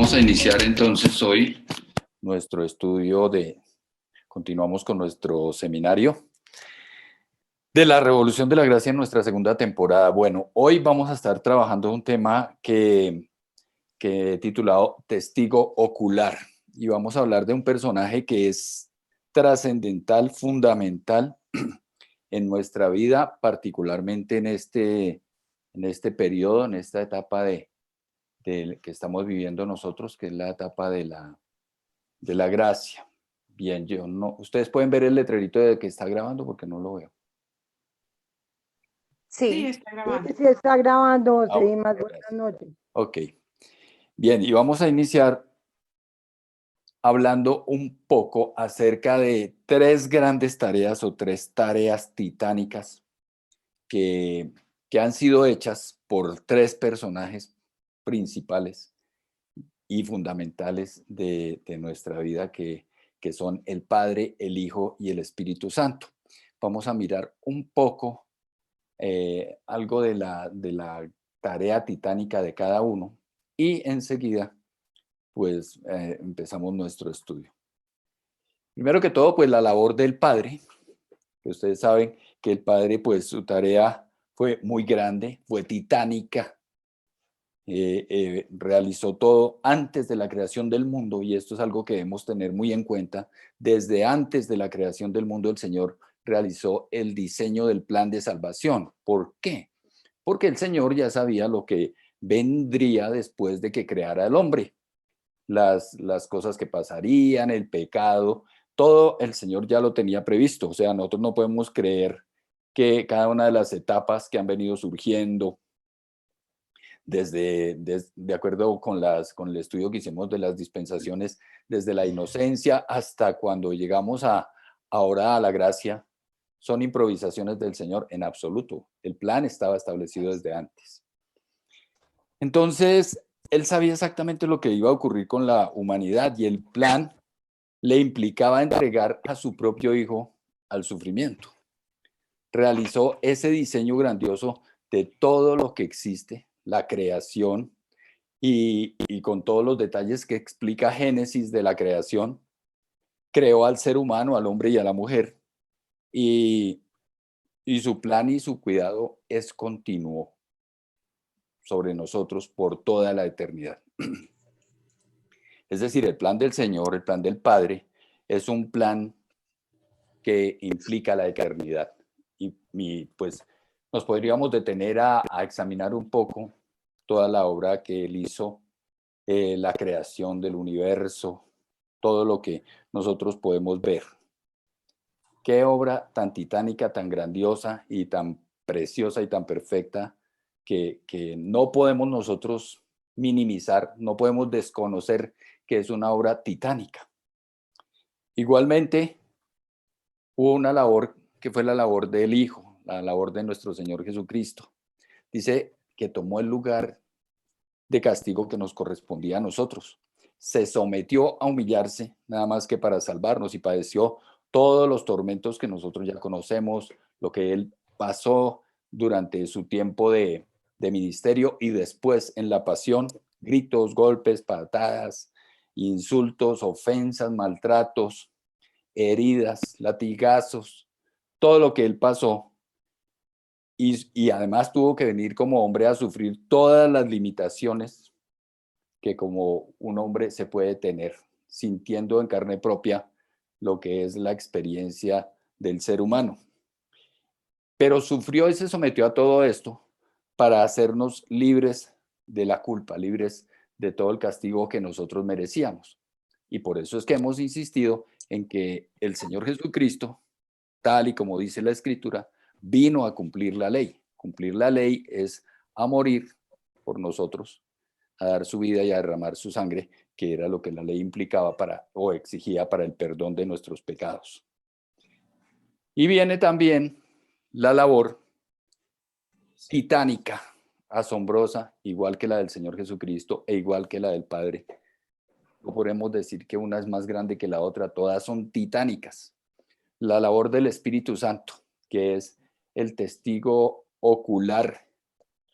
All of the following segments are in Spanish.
Vamos a iniciar entonces hoy nuestro estudio continuamos con nuestro seminario de la Revolución de la Gracia en nuestra segunda temporada. Bueno, hoy vamos a estar trabajando un tema que he titulado Testigo Ocular, y vamos a hablar de un personaje que es trascendental, fundamental en nuestra vida, particularmente en este periodo, en esta etapa que estamos viviendo nosotros, que es la etapa de la gracia. Bien, yo no, ustedes pueden ver el letrerito de que está grabando porque no lo veo. Sí, está grabando. sí está grabando, Ah, sí, más gracias. buenas noches. Ok, bien, y vamos a iniciar hablando un poco acerca de tres grandes tareas o tres tareas titánicas que han sido hechas por tres personajes principales y fundamentales de nuestra vida, que son el Padre, el Hijo y el Espíritu Santo. Vamos a mirar un poco algo de la tarea titánica de cada uno y enseguida pues empezamos nuestro estudio. Primero que todo, pues la labor del Padre, que ustedes saben que el Padre, pues su tarea fue muy grande, fue titánica, realizó todo antes de la creación del mundo, y esto es algo que debemos tener muy en cuenta. Desde antes de la creación del mundo, el Señor realizó el diseño del plan de salvación. ¿Por qué? Porque el Señor ya sabía lo que vendría después de que creara el hombre, las cosas que pasarían, el pecado, todo el Señor ya lo tenía previsto. O sea, nosotros no podemos creer que cada una de las etapas que han venido surgiendo, de acuerdo con el estudio que hicimos de las dispensaciones, desde la inocencia hasta cuando llegamos ahora a la gracia, son improvisaciones del Señor en absoluto. El plan estaba establecido desde antes. Entonces, Él sabía exactamente lo que iba a ocurrir con la humanidad, y el plan le implicaba entregar a su propio Hijo al sufrimiento. Realizó ese diseño grandioso de todo lo que existe, la creación, y con todos los detalles que explica Génesis de la creación. Creó al ser humano, al hombre y a la mujer, y su plan y su cuidado es continuo sobre nosotros por toda la eternidad. Es decir, el plan del Señor, el plan del Padre, es un plan que implica la eternidad. Y pues nos podríamos detener a examinar un poco toda la obra que Él hizo, la creación del universo, todo lo que nosotros podemos ver. Qué obra tan titánica, tan grandiosa y tan preciosa y tan perfecta, que no podemos nosotros minimizar, no podemos desconocer que es una obra titánica. Igualmente, hubo una labor que fue la labor del Hijo, la labor de nuestro Señor Jesucristo. Dice que tomó el lugar de castigo que nos correspondía a nosotros. Se sometió a humillarse nada más que para salvarnos, y padeció todos los tormentos que nosotros ya conocemos, lo que Él pasó durante su tiempo de ministerio y después en la pasión: gritos, golpes, patadas, insultos, ofensas, maltratos, heridas, latigazos, todo lo que Él pasó. Y además tuvo que venir como hombre a sufrir todas las limitaciones que como un hombre se puede tener, sintiendo en carne propia lo que es la experiencia del ser humano. Pero sufrió y se sometió a todo esto para hacernos libres de la culpa, libres de todo el castigo que nosotros merecíamos. Y por eso es que hemos insistido en que el Señor Jesucristo, tal y como dice la Escritura, vino a cumplir la ley. Cumplir la ley es a morir por nosotros, a dar su vida y a derramar su sangre, que era lo que la ley implicaba o exigía para el perdón de nuestros pecados. Y viene también la labor titánica, asombrosa, igual que la del Señor Jesucristo e igual que la del Padre. No podemos decir que una es más grande que la otra, todas son titánicas. La labor del Espíritu Santo, que es el testigo ocular,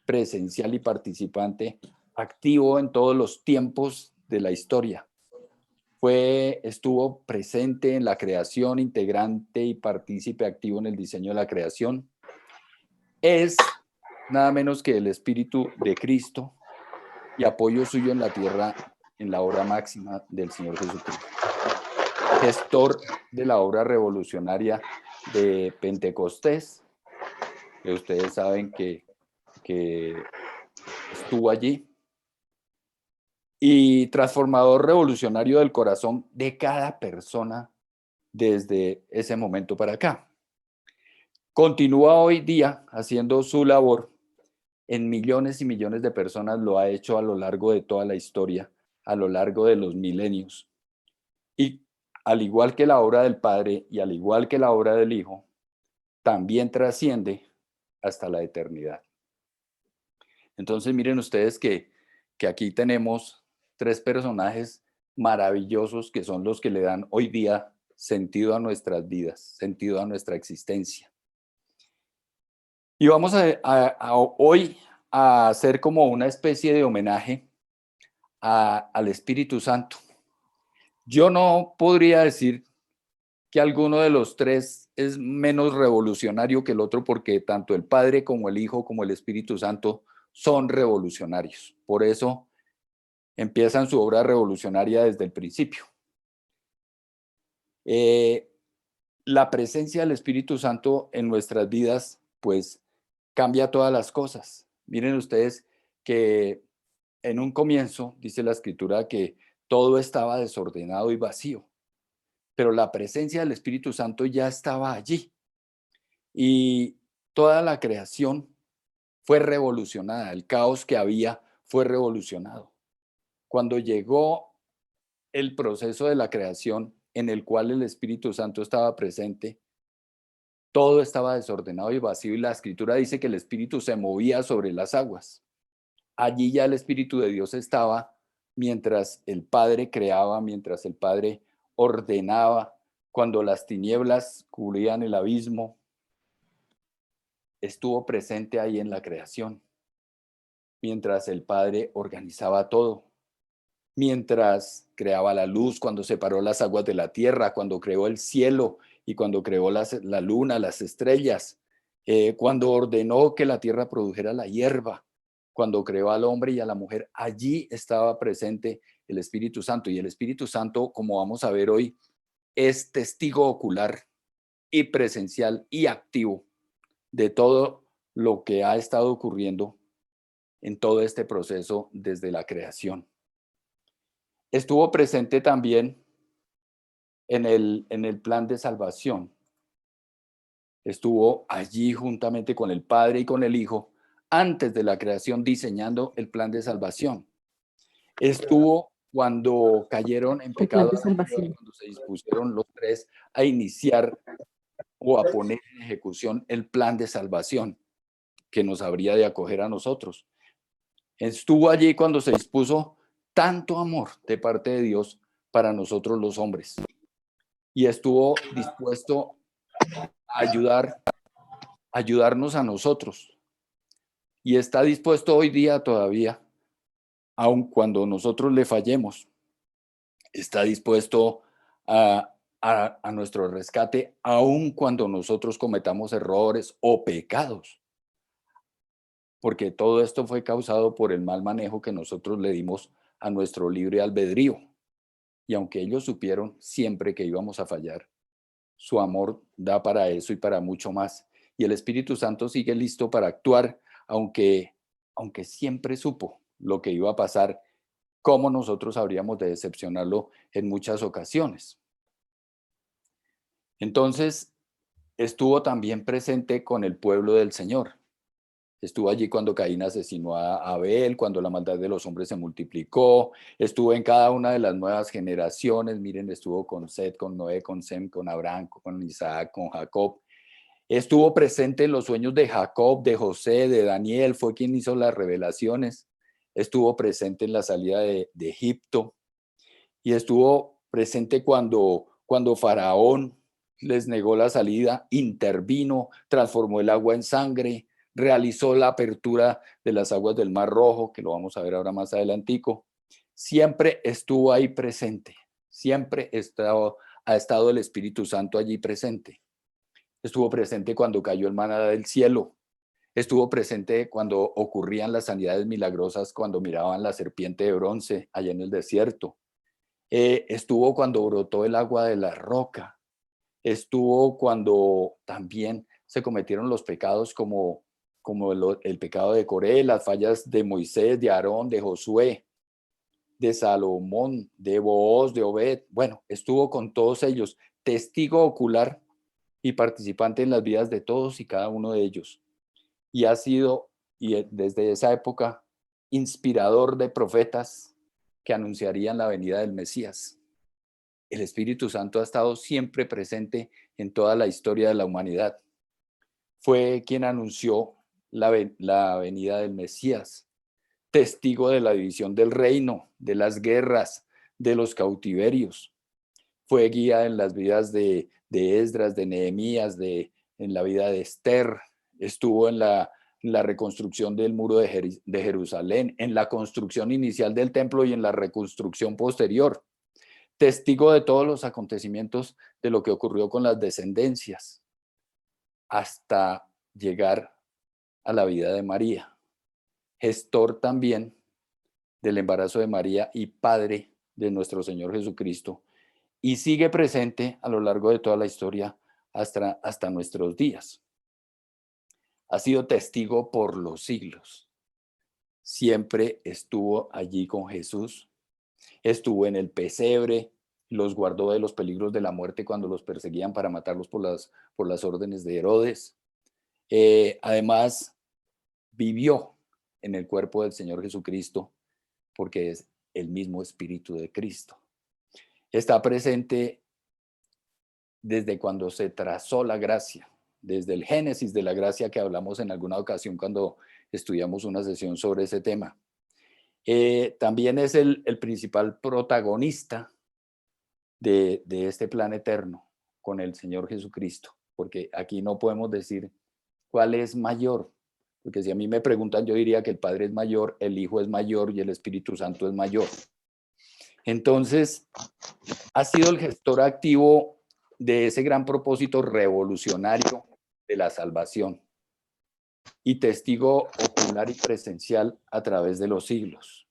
presencial y participante, activo en todos los tiempos de la historia. Estuvo presente en la creación, integrante y partícipe activo en el diseño de la creación. Es nada menos que el Espíritu de Cristo y apoyo suyo en la tierra en la obra máxima del Señor Jesucristo. Gestor de la obra revolucionaria de Pentecostés, que ustedes saben que estuvo allí, y transformador revolucionario del corazón de cada persona desde ese momento para acá. Continúa hoy día haciendo su labor en millones y millones de personas, lo ha hecho a lo largo de toda la historia, a lo largo de los milenios. Y al igual que la obra del Padre y al igual que la obra del Hijo, también trasciende hasta la eternidad. Entonces miren ustedes que aquí tenemos tres personajes maravillosos que son los que le dan hoy día sentido a nuestras vidas, sentido a nuestra existencia. Y vamos hoy a hacer como una especie de homenaje al Espíritu Santo. Yo no podría decir que alguno de los tres es menos revolucionario que el otro, porque tanto el Padre como el Hijo como el Espíritu Santo son revolucionarios. Por eso empiezan su obra revolucionaria desde el principio. La presencia del Espíritu Santo en nuestras vidas, pues, cambia todas las cosas. Miren ustedes que en un comienzo, dice la Escritura, que todo estaba desordenado y vacío, pero la presencia del Espíritu Santo ya estaba allí y toda la creación fue revolucionada, el caos que había fue revolucionado. Cuando llegó el proceso de la creación en el cual el Espíritu Santo estaba presente, todo estaba desordenado y vacío, y la Escritura dice que el Espíritu se movía sobre las aguas. Allí ya el Espíritu de Dios estaba mientras el Padre creaba, mientras el Padre ordenaba, cuando las tinieblas cubrían el abismo, estuvo presente ahí en la creación, mientras el Padre organizaba todo, mientras creaba la luz, cuando separó las aguas de la tierra, cuando creó el cielo y cuando creó la luna, las estrellas, cuando ordenó que la tierra produjera la hierba, cuando creó al hombre y a la mujer. Allí estaba presente el Espíritu Santo, y el Espíritu Santo, como vamos a ver hoy, es testigo ocular y presencial y activo de todo lo que ha estado ocurriendo en todo este proceso desde la creación. Estuvo presente también en el plan de salvación. Estuvo allí juntamente con el Padre y con el Hijo antes de la creación, diseñando el plan de salvación. Estuvo cuando cayeron en El plan pecado, de salvación. cuando se dispusieron los tres a iniciar o a poner en ejecución el plan de salvación que nos habría de acoger a nosotros. Estuvo allí cuando se dispuso tanto amor de parte de Dios para nosotros los hombres, y estuvo dispuesto a ayudarnos a nosotros, y está dispuesto hoy día todavía, aun cuando nosotros le fallemos, está dispuesto a nuestro rescate, aun cuando nosotros cometamos errores o pecados, porque todo esto fue causado por el mal manejo que nosotros le dimos a nuestro libre albedrío. Y aunque ellos supieron siempre que íbamos a fallar, su amor da para eso y para mucho más. Y el Espíritu Santo sigue listo para actuar, aunque siempre supo lo que iba a pasar, cómo nosotros habríamos de decepcionarlo en muchas ocasiones. Entonces, estuvo también presente con el pueblo del Señor. Estuvo allí cuando Caín asesinó a Abel, cuando la maldad de los hombres se multiplicó. Estuvo en cada una de las nuevas generaciones. Miren, estuvo con Set, con Noé, con Sem, con Abraham, con Isaac, con Jacob. Estuvo presente en los sueños de Jacob, de José, de Daniel. Fue quien hizo las revelaciones. Estuvo presente en la salida de Egipto. Y estuvo presente cuando Faraón les negó la salida, intervino, transformó el agua en sangre, realizó la apertura de las aguas del Mar Rojo, que lo vamos a ver ahora más adelantico. siempre estuvo ahí presente, siempre ha estado el Espíritu Santo allí presente. Estuvo presente cuando cayó el maná del cielo, estuvo presente cuando ocurrían las sanidades milagrosas, cuando miraban la serpiente de bronce allá en el desierto. Estuvo cuando brotó el agua de la roca. Estuvo cuando también se cometieron los pecados como el pecado de Coré, las fallas de Moisés, de Aarón, de Josué, de Salomón, de Booz, de Obed. Bueno, estuvo con todos ellos, testigo ocular y participante en las vidas de todos y cada uno de ellos. Y ha sido, y desde esa época, inspirador de profetas que anunciarían la venida del Mesías. El Espíritu Santo ha estado siempre presente en toda la historia de la humanidad. Fue quien anunció la venida del Mesías, testigo de la división del reino, de las guerras, de los cautiverios. Fue guía en las vidas de Esdras, de Nehemías, en la vida de Esther. Estuvo en la reconstrucción del muro de Jerusalén, en la construcción inicial del templo y en la reconstrucción posterior. Testigo de todos los acontecimientos de lo que ocurrió con las descendencias, hasta llegar a la vida de María. Gestor también del embarazo de María y padre de nuestro Señor Jesucristo, y sigue presente a lo largo de toda la historia hasta nuestros días. Ha sido testigo por los siglos. Siempre estuvo allí con Jesús, estuvo en el pesebre, los guardó de los peligros de la muerte cuando los perseguían para matarlos por las órdenes de Herodes. Además, vivió en el cuerpo del Señor Jesucristo porque es el mismo Espíritu de Cristo. Está presente desde cuando se trazó la gracia, desde el génesis de la gracia que hablamos en alguna ocasión cuando estudiamos una sesión sobre ese tema. También es el principal protagonista de este plan eterno con el Señor Jesucristo, porque aquí no podemos decir cuál es mayor, porque si a mí me preguntan, yo diría que el Padre es mayor, el Hijo es mayor y el Espíritu Santo es mayor. Entonces, ha sido el gestor activo de ese gran propósito revolucionario de la salvación y testigo ocular y presencial a través de los siglos.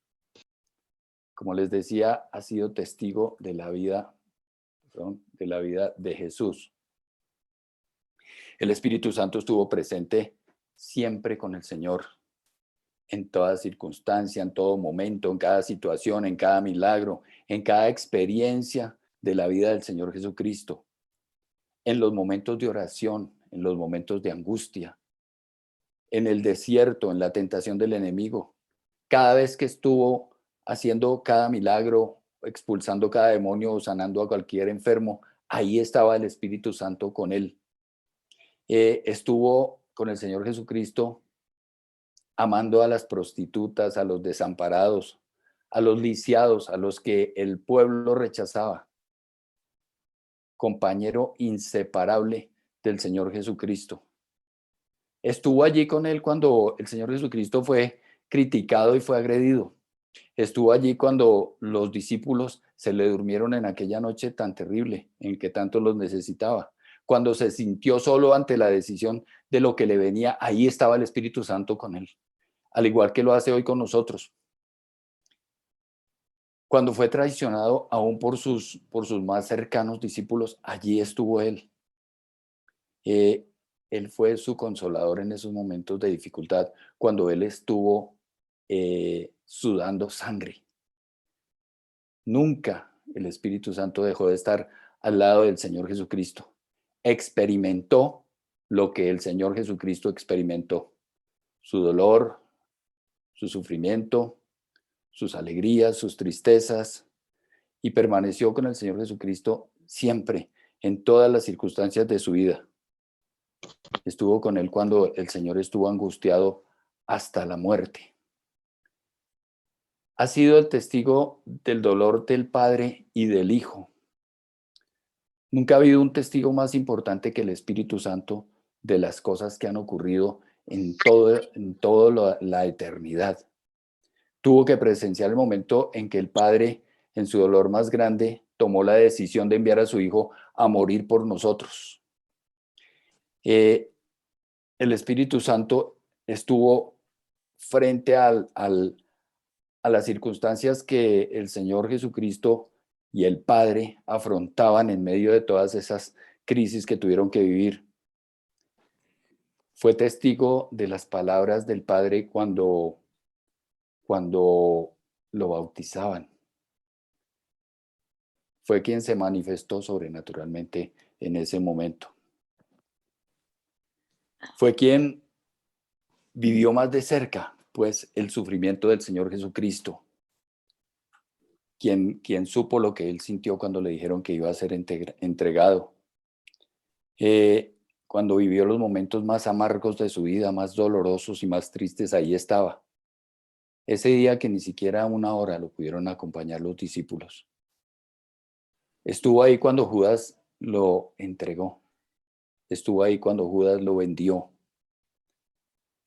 Como les decía, ha sido testigo de la vida de Jesús. El Espíritu Santo estuvo presente siempre con el Señor, en toda circunstancia, en todo momento, en cada situación, en cada milagro, en cada experiencia de la vida del Señor Jesucristo, en los momentos de oración, en los momentos de angustia, en el desierto, en la tentación del enemigo. Cada vez que estuvo haciendo cada milagro, expulsando cada demonio o sanando a cualquier enfermo, ahí estaba el Espíritu Santo con él. Estuvo con el Señor Jesucristo amando a las prostitutas, a los desamparados, a los lisiados, a los que el pueblo rechazaba. Compañero inseparable del Señor Jesucristo. Estuvo allí con él cuando el Señor Jesucristo fue criticado y fue agredido. Estuvo allí cuando los discípulos se le durmieron en aquella noche tan terrible en que tanto los necesitaba. Cuando se sintió solo ante la decisión de lo que le venía, ahí estaba el Espíritu Santo con él, al igual que lo hace hoy con nosotros. Cuando fue traicionado aún por sus más cercanos discípulos, allí estuvo él. Él fue su consolador en esos momentos de dificultad, cuando él estuvo sudando sangre. Nunca el Espíritu Santo dejó de estar al lado del Señor Jesucristo. Experimentó lo que el Señor Jesucristo experimentó: su dolor, su sufrimiento, sus alegrías, sus tristezas, y permaneció con el Señor Jesucristo siempre, en todas las circunstancias de su vida. Estuvo con él cuando el Señor estuvo angustiado hasta la muerte. Ha sido el testigo del dolor del Padre y del Hijo. Nunca ha habido un testigo más importante que el Espíritu Santo de las cosas que han ocurrido en toda la eternidad. tuvo que presenciar el momento en que el Padre, en su dolor más grande, tomó la decisión de enviar a su Hijo a morir por nosotros. El Espíritu Santo estuvo frente a las circunstancias que el Señor Jesucristo y el Padre afrontaban en medio de todas esas crisis que tuvieron que vivir. Fue testigo de las palabras del Padre cuando lo bautizaban. Fue quien se manifestó sobrenaturalmente en ese momento. Fue quien vivió más de cerca, pues, el sufrimiento del Señor Jesucristo. Quien supo lo que él sintió cuando le dijeron que iba a ser entregado. Cuando vivió los momentos más amargos de su vida, más dolorosos y más tristes, ahí estaba. Ese día que ni siquiera una hora lo pudieron acompañar los discípulos. Estuvo ahí cuando Judas lo entregó. Estuvo ahí cuando Judas lo vendió.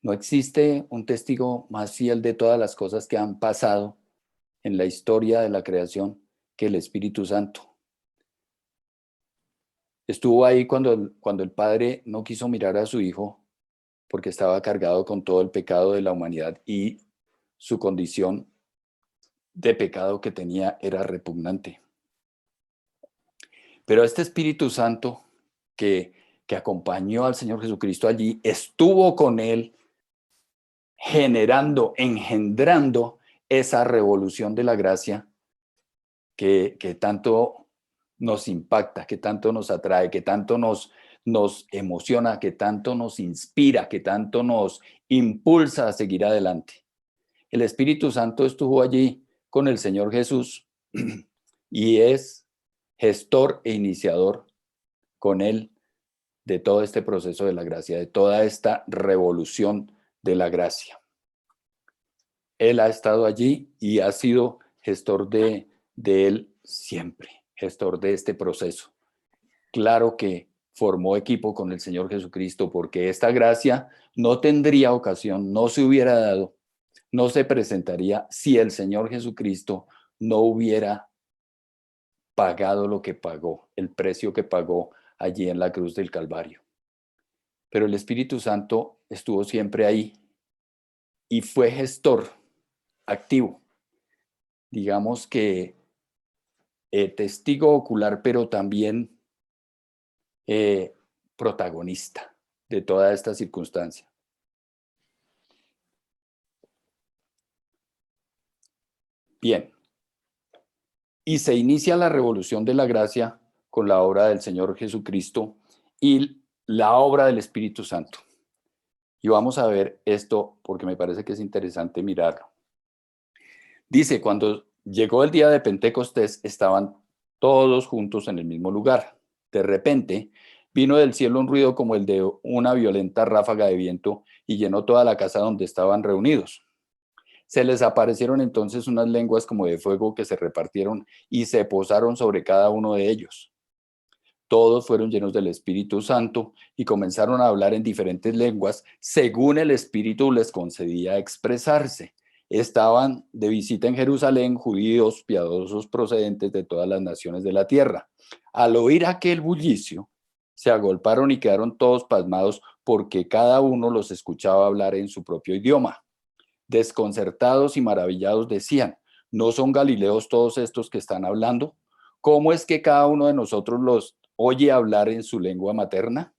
No existe un testigo más fiel de todas las cosas que han pasado en la historia de la creación que el Espíritu Santo. Estuvo ahí cuando el Padre no quiso mirar a su Hijo porque estaba cargado con todo el pecado de la humanidad y su condición de pecado que tenía era repugnante. Pero este Espíritu Santo que acompañó al Señor Jesucristo allí, estuvo con él engendrando esa revolución de la gracia que tanto nos impacta, que tanto nos atrae, que tanto nos emociona, que tanto nos inspira, que tanto nos impulsa a seguir adelante. El Espíritu Santo estuvo allí con el Señor Jesús y es gestor e iniciador con él de todo este proceso de la gracia, de toda esta revolución de la gracia. Él ha estado allí y ha sido gestor de él siempre, gestor de este proceso. Claro que formó equipo con el Señor Jesucristo porque esta gracia no tendría ocasión, no se hubiera dado, no se presentaría si el Señor Jesucristo no hubiera pagado lo que pagó, el precio que pagó allí en la cruz del Calvario. Pero el Espíritu Santo estuvo siempre ahí y fue gestor activo. Digamos que testigo ocular, pero también protagonista de toda esta circunstancia. Bien, y se inicia la revolución de la gracia con la obra del Señor Jesucristo y la obra del Espíritu Santo. Y vamos a ver esto porque me parece que es interesante mirarlo. Dice, cuando llegó el día de Pentecostés, estaban todos juntos en el mismo lugar. De repente, vino del cielo un ruido como el de una violenta ráfaga de viento y llenó toda la casa donde estaban reunidos. Se les aparecieron entonces unas lenguas como de fuego que se repartieron y se posaron sobre cada uno de ellos. Todos fueron llenos del Espíritu Santo y comenzaron a hablar en diferentes lenguas según el Espíritu les concedía expresarse. Estaban de visita en Jerusalén judíos piadosos procedentes de todas las naciones de la tierra. Al oír aquel bullicio, se agolparon y quedaron todos pasmados porque cada uno los escuchaba hablar en su propio idioma. Desconcertados y maravillados decían, ¿no son galileos todos estos que están hablando? ¿Cómo es que cada uno de nosotros los oye hablar en su lengua materna?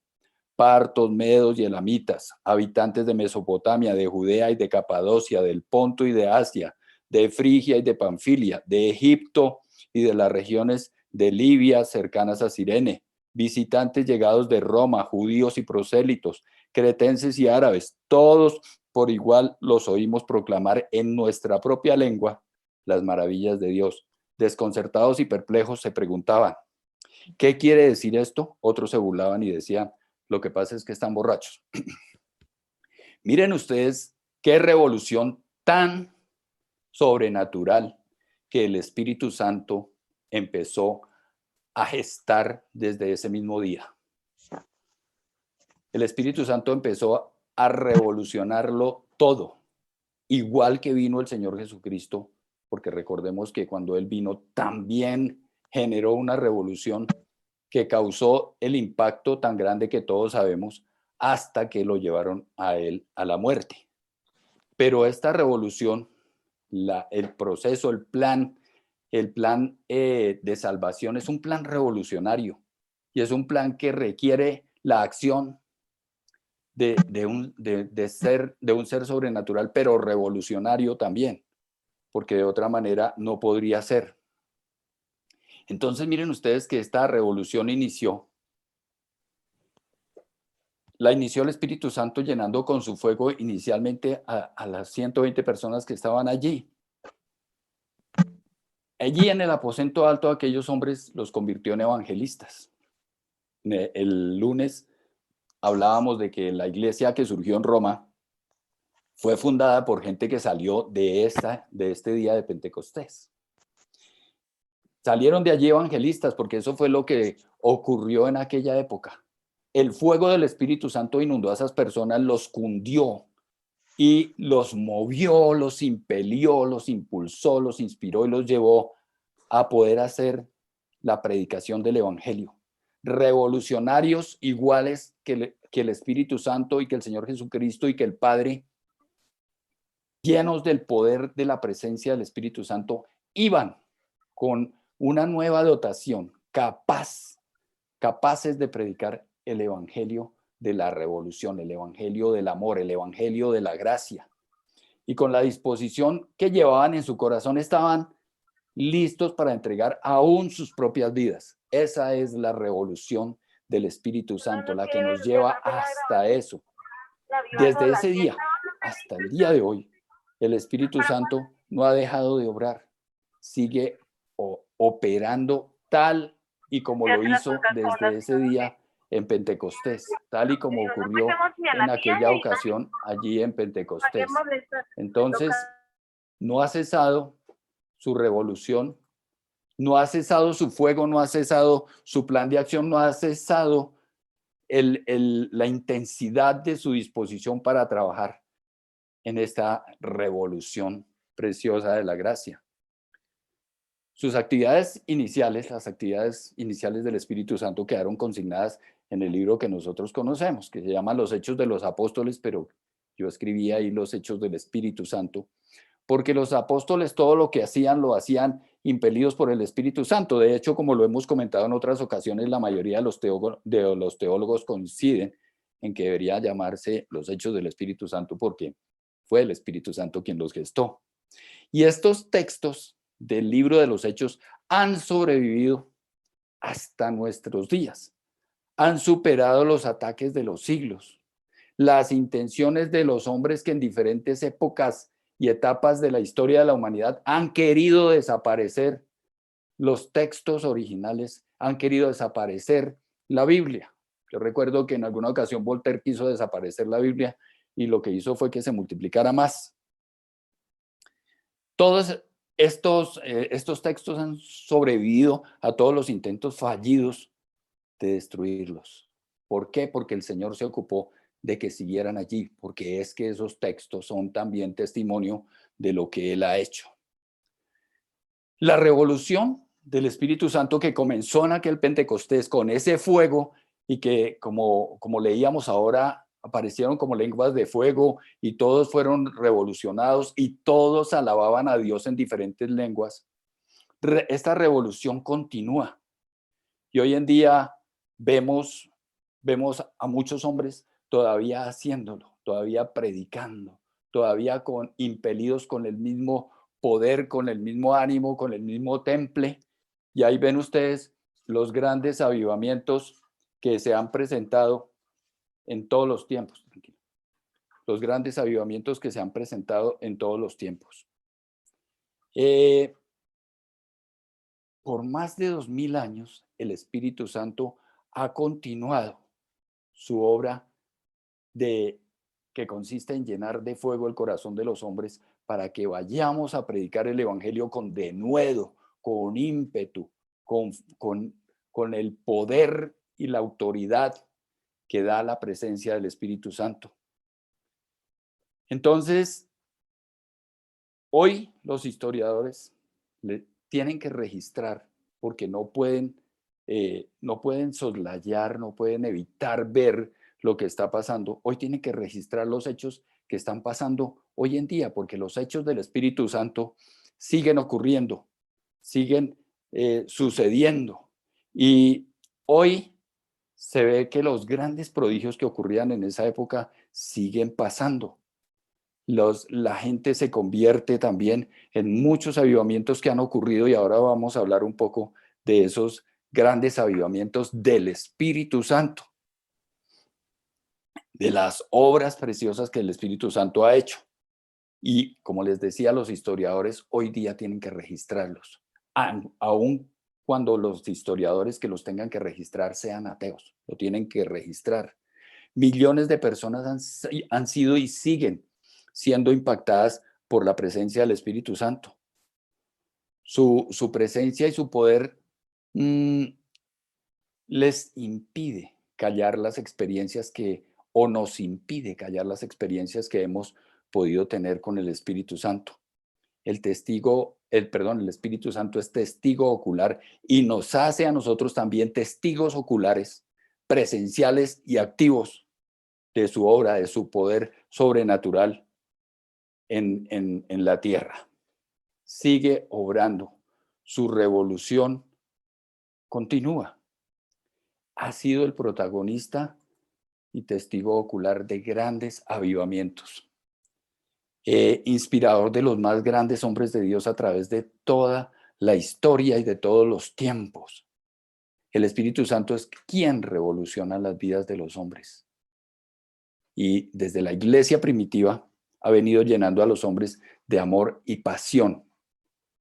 Partos, medos y elamitas, habitantes de Mesopotamia, de Judea y de Capadocia, del Ponto y de Asia, de Frigia y de Panfilia, de Egipto y de las regiones de Libia cercanas a Cirene, visitantes llegados de Roma, judíos y prosélitos, cretenses y árabes, todos por igual los oímos proclamar en nuestra propia lengua las maravillas de Dios. Desconcertados y perplejos se preguntaban, ¿qué quiere decir esto? Otros se burlaban y decían, lo que pasa es que están borrachos. Miren ustedes qué revolución tan sobrenatural que el Espíritu Santo empezó a gestar desde ese mismo día. El Espíritu Santo empezó a revolucionarlo todo. igual que vino el Señor Jesucristo, porque recordemos que cuando Él vino también generó una revolución que causó el impacto tan grande que todos sabemos hasta que lo llevaron a Él a la muerte. Pero esta revolución, el proceso, el plan de salvación es un plan revolucionario y es un plan que requiere la acción de un ser sobrenatural, pero revolucionario también, porque de otra manera no podría ser. Entonces miren ustedes que esta revolución la inició el Espíritu Santo llenando con su fuego inicialmente a las 120 personas que estaban allí. Allí en el aposento alto aquellos hombres los convirtió en evangelistas. El lunes hablábamos de que la iglesia que surgió en Roma fue fundada por gente que salió de este día de Pentecostés. Salieron de allí evangelistas porque eso fue lo que ocurrió en aquella época. El fuego del Espíritu Santo inundó a esas personas, los cundió y los movió, los impelió, los impulsó, los inspiró y los llevó a poder hacer la predicación del Evangelio. Revolucionarios iguales que el Espíritu Santo y que el Señor Jesucristo y que el Padre, llenos del poder de la presencia del Espíritu Santo, iban con una nueva dotación, capaces de predicar el Evangelio de la revolución, el Evangelio del amor, el Evangelio de la gracia. Y con la disposición que llevaban en su corazón estaban listos para entregar aún sus propias vidas. Esa es la revolución del Espíritu Santo, la que nos lleva hasta eso. Desde ese día hasta el día de hoy, el Espíritu Santo no ha dejado de obrar, sigue operando tal y como lo hizo desde ese día en Pentecostés, tal y como ocurrió en aquella ocasión allí en Pentecostés. Entonces, no ha cesado su revolución, no ha cesado su fuego, no ha cesado su plan de acción, no ha cesado la intensidad de su disposición para trabajar en esta revolución preciosa de la gracia. Sus actividades iniciales, las actividades iniciales del Espíritu Santo quedaron consignadas en el libro que nosotros conocemos, que se llama Los Hechos de los Apóstoles, pero yo escribí ahí Los Hechos del Espíritu Santo, porque los apóstoles todo lo que hacían, lo hacían impelidos por el Espíritu Santo. De hecho, como lo hemos comentado en otras ocasiones, la mayoría de los teólogos coinciden en que debería llamarse los Hechos del Espíritu Santo porque fue el Espíritu Santo quien los gestó. Y estos textos del libro de los Hechos han sobrevivido hasta nuestros días. Han superado los ataques de los siglos, las intenciones de los hombres que en diferentes épocas y etapas de la historia de la humanidad han querido desaparecer los textos originales, han querido desaparecer la Biblia. Yo recuerdo que en alguna ocasión Voltaire quiso desaparecer la Biblia y lo que hizo fue que se multiplicara más. Todos estos textos han sobrevivido a todos los intentos fallidos de destruirlos. ¿Por qué? Porque el Señor se ocupó de que siguieran allí, porque es que esos textos son también testimonio de lo que Él ha hecho. La revolución del Espíritu Santo que comenzó en aquel Pentecostés con ese fuego y que, como leíamos ahora, aparecieron como lenguas de fuego y todos fueron revolucionados y todos alababan a Dios en diferentes lenguas. Esta revolución continúa y hoy en día vemos a muchos hombres todavía haciéndolo, todavía predicando, todavía impelidos con el mismo poder, con el mismo ánimo, con el mismo temple. Y ahí ven ustedes los grandes avivamientos que se han presentado en todos los tiempos. Los grandes avivamientos que se han presentado en todos los tiempos. Por más de 2000 años, el Espíritu Santo ha continuado su obra que consiste en llenar de fuego el corazón de los hombres para que vayamos a predicar el Evangelio con denuedo, con ímpetu, con el poder y la autoridad que da la presencia del Espíritu Santo. Entonces, Hoy los historiadores tienen que registrar porque no pueden soslayar, no pueden evitar ver lo que está pasando. Hoy tienen que registrar los hechos que están pasando hoy en día, porque los hechos del Espíritu Santo siguen ocurriendo, siguen sucediendo. Y hoy se ve que los grandes prodigios que ocurrían en esa época siguen pasando. La gente se convierte también en muchos avivamientos que han ocurrido y ahora vamos a hablar un poco de esos grandes avivamientos del Espíritu Santo, de las obras preciosas que el Espíritu Santo ha hecho. Y como les decía, los historiadores hoy día tienen que registrarlos, aun cuando los historiadores que los tengan que registrar sean ateos, lo tienen que registrar. Millones de personas han sido y siguen siendo impactadas por la presencia del Espíritu Santo. Su presencia y su poder les impide callar las experiencias o nos impide callar las experiencias que hemos podido tener con el Espíritu Santo. El Espíritu Santo es testigo ocular y nos hace a nosotros también testigos oculares, presenciales y activos de su obra, de su poder sobrenatural en la tierra. Sigue obrando. Su revolución continúa. Ha sido el protagonista y testigo ocular de grandes avivamientos. Inspirador de los más grandes hombres de Dios a través de toda la historia y de todos los tiempos. El Espíritu Santo es quien revoluciona las vidas de los hombres. Y desde la iglesia primitiva ha venido llenando a los hombres de amor y pasión.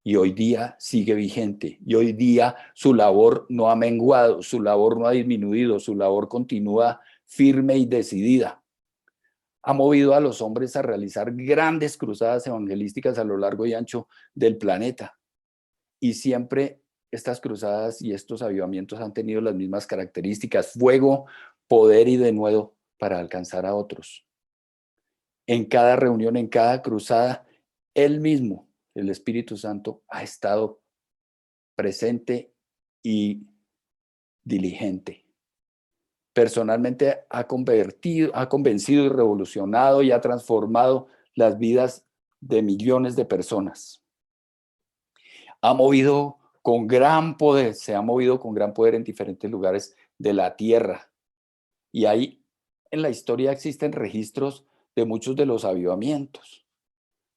Y hoy día sigue vigente. Y hoy día su labor no ha menguado, su labor no ha disminuido, su labor continúa firme y decidida. Ha movido a los hombres a realizar grandes cruzadas evangelísticas a lo largo y ancho del planeta. Y siempre estas cruzadas y estos avivamientos han tenido las mismas características: fuego, poder y denuedo para alcanzar a otros. En cada reunión, en cada cruzada, él mismo, el Espíritu Santo, ha estado presente y diligente. Personalmente ha convencido y revolucionado y ha transformado las vidas de millones de personas. Ha movido con gran poder, se ha movido con gran poder en diferentes lugares de la tierra. Y ahí en la historia existen registros de muchos de los avivamientos.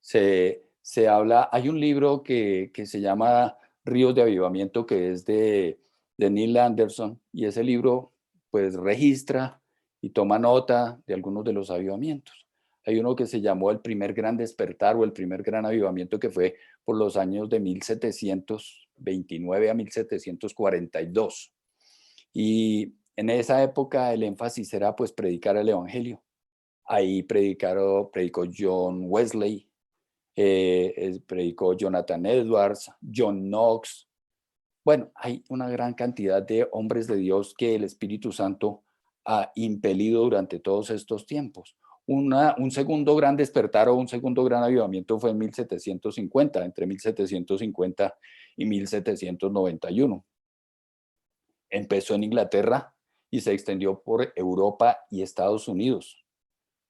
Se habla, hay un libro que se llama Ríos de Avivamiento, que es de Neil Anderson, y ese libro pues registra y toma nota de algunos de los avivamientos. Hay uno que se llamó El primer gran despertar o el primer gran avivamiento, que fue por los años de 1729 a 1742. Y en esa época el énfasis era pues predicar el evangelio. Ahí predicó John Wesley, predicó Jonathan Edwards, John Knox. Bueno, hay una gran cantidad de hombres de Dios que el Espíritu Santo ha impelido durante todos estos tiempos. Un segundo gran despertar o un segundo gran avivamiento fue en 1750, entre 1750 y 1791. Empezó en Inglaterra y se extendió por Europa y Estados Unidos.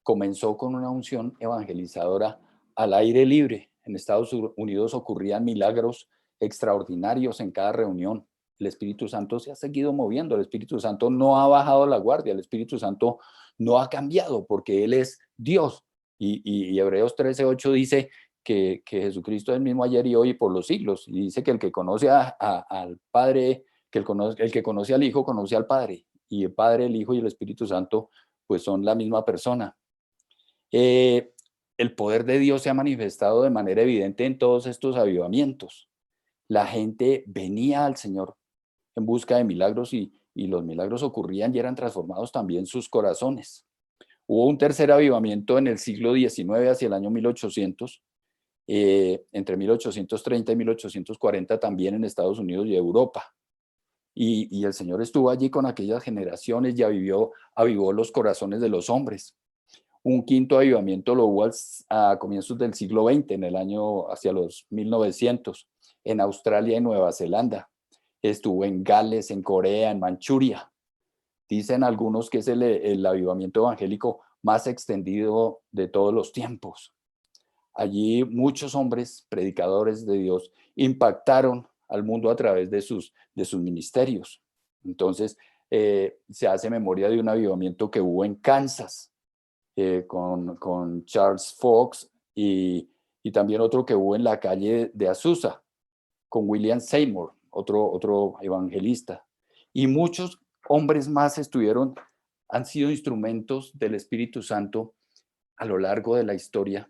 Comenzó con una unción evangelizadora al aire libre. En Estados Unidos ocurrían milagros extraordinarios en cada reunión. El Espíritu Santo se ha seguido moviendo, el Espíritu Santo no ha bajado la guardia, el Espíritu Santo no ha cambiado porque Él es Dios. Y Hebreos 13:8 dice que Jesucristo es el mismo ayer y hoy y por los siglos. Y dice que el que conoce al Padre, el que conoce al Hijo, conoce al Padre. Y el Padre, el Hijo y el Espíritu Santo pues son la misma persona. El poder de Dios se ha manifestado de manera evidente en todos estos avivamientos. La gente venía al Señor en busca de milagros y los milagros ocurrían y eran transformados también sus corazones. Hubo un tercer avivamiento en el siglo XIX, hacia el año 1800, entre 1830 y 1840, también en Estados Unidos y Europa. Y el Señor estuvo allí con aquellas generaciones y avivó los corazones de los hombres. Un quinto avivamiento lo hubo a comienzos del siglo XX, en el año hacia los 1900, en Australia y Nueva Zelanda. Estuvo en Gales, en Corea, en Manchuria. Dicen algunos que es el avivamiento evangélico más extendido de todos los tiempos. Allí muchos hombres predicadores de Dios impactaron al mundo a través de sus ministerios. Entonces, se hace memoria de un avivamiento que hubo en Kansas con Charles Fox y también otro que hubo en la calle de Azusa con William Seymour, otro evangelista. Y muchos hombres más han sido instrumentos del Espíritu Santo a lo largo de la historia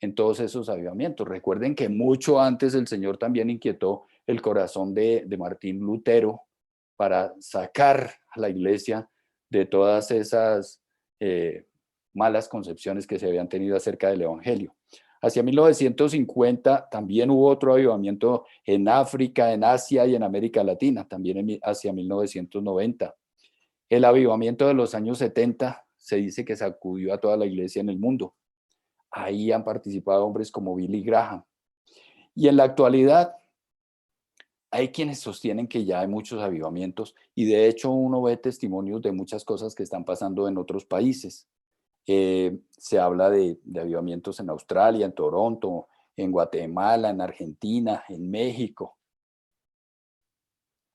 en todos esos avivamientos. Recuerden que mucho antes el Señor también inquietó el corazón de Martín Lutero para sacar a la iglesia de todas esas malas concepciones que se habían tenido acerca del Evangelio. Hacia 1950 también hubo otro avivamiento en África, en Asia y en América Latina, también hacia 1990. El avivamiento de los años 70 se dice que sacudió a toda la iglesia en el mundo. Ahí han participado hombres como Billy Graham. Y en la actualidad hay quienes sostienen que ya hay muchos avivamientos y de hecho uno ve testimonios de muchas cosas que están pasando en otros países. Se habla de avivamientos en Australia, en Toronto, en Guatemala, en Argentina, en México.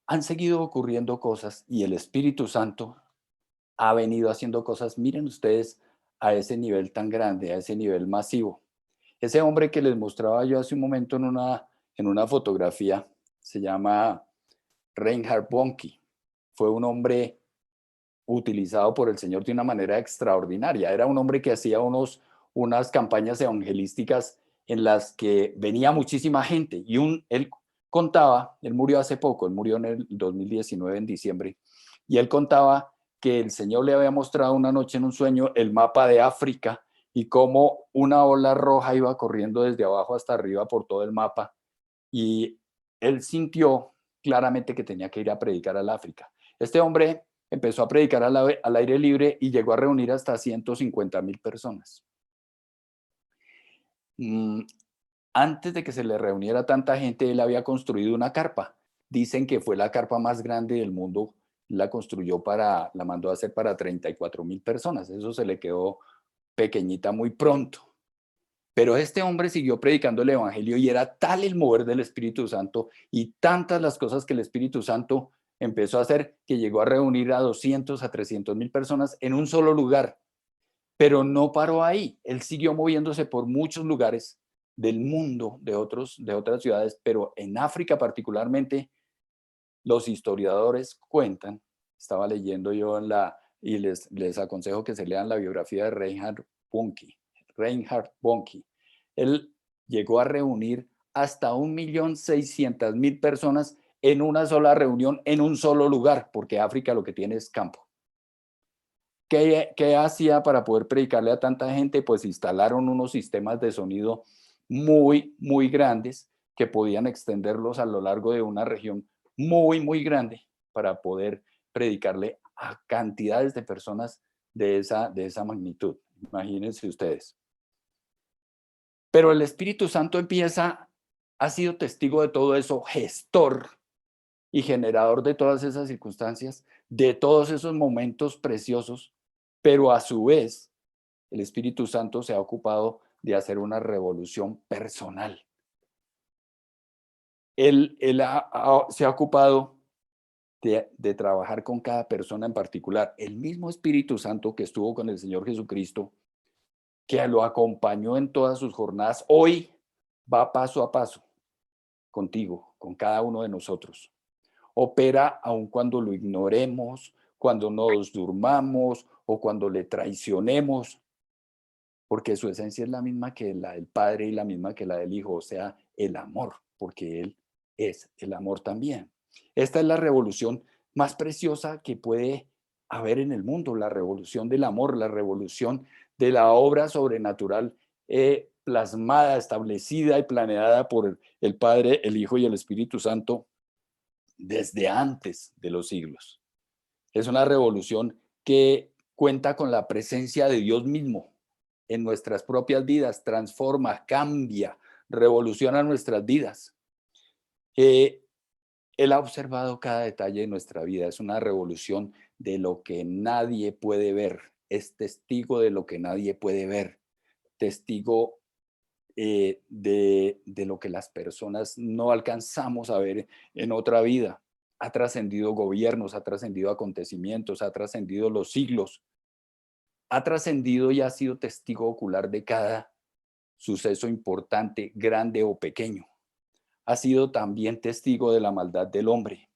Han seguido ocurriendo cosas y el Espíritu Santo ha venido haciendo cosas, miren ustedes, a ese nivel tan grande, a ese nivel masivo. Ese hombre que les mostraba yo hace un momento en una fotografía se llama Reinhard Bonnke. Fue un hombre utilizado por el Señor de una manera extraordinaria. Era un hombre que hacía unas campañas evangelísticas en las que venía muchísima gente y él contaba, él murió hace poco, él murió en el 2019 en diciembre, y él contaba que el Señor le había mostrado una noche en un sueño el mapa de África y cómo una ola roja iba corriendo desde abajo hasta arriba por todo el mapa, y él sintió claramente que tenía que ir a predicar al África. Este hombre empezó a predicar al aire libre y llegó a reunir hasta 150,000 personas. Antes de que se le reuniera tanta gente, él había construido una carpa. Dicen que fue la carpa más grande del mundo. La mandó a hacer para 34,000 personas. Eso se le quedó pequeñita muy pronto. Pero este hombre siguió predicando el evangelio y era tal el mover del Espíritu Santo y tantas las cosas que el Espíritu Santo empezó a hacer que llegó a reunir a 200 a 300,000 personas en un solo lugar. Pero no paró ahí. Él siguió moviéndose por muchos lugares del mundo, de otras ciudades, pero en África particularmente, los historiadores cuentan, estaba leyendo yo y les aconsejo que se lean la biografía de Reinhard Bonnke. Reinhard Bonnke. Él llegó a reunir hasta 1,600,000 personas en una sola reunión, en un solo lugar, porque África lo que tiene es campo. ¿Qué hacía para poder predicarle a tanta gente? Pues instalaron unos sistemas de sonido muy, muy grandes que podían extenderlos a lo largo de una región muy, muy grande para poder predicarle a cantidades de personas de esa magnitud. Imagínense ustedes. Pero el Espíritu Santo ha sido testigo de todo eso, gestor y generador de todas esas circunstancias, de todos esos momentos preciosos, pero a su vez el Espíritu Santo se ha ocupado de hacer una revolución personal. Él se ha ocupado de trabajar con cada persona en particular. El mismo Espíritu Santo que estuvo con el Señor Jesucristo, que lo acompañó en todas sus jornadas, hoy va paso a paso contigo, con cada uno de nosotros. Opera aun cuando lo ignoremos, cuando nos durmamos o cuando le traicionemos, porque su esencia es la misma que la del Padre y la misma que la del Hijo, o sea, el amor, porque Él es el amor también. Esta es la revolución más preciosa que puede haber en el mundo, la revolución del amor, la revolución de la obra sobrenatural plasmada, establecida y planeada por el Padre, el Hijo y el Espíritu Santo desde antes de los siglos. Es una revolución que cuenta con la presencia de Dios mismo. en nuestras propias vidas, transforma, cambia, revoluciona nuestras vidas. Él ha observado cada detalle de nuestra vida, es una revolución de lo que nadie puede ver, es testigo de lo que nadie puede ver, testigo de lo que las personas no alcanzamos a ver en otra vida. Ha trascendido gobiernos, ha trascendido acontecimientos, ha trascendido los siglos, ha trascendido y ha sido testigo ocular de cada suceso importante, grande o pequeño. Ha sido también testigo de la maldad del hombre.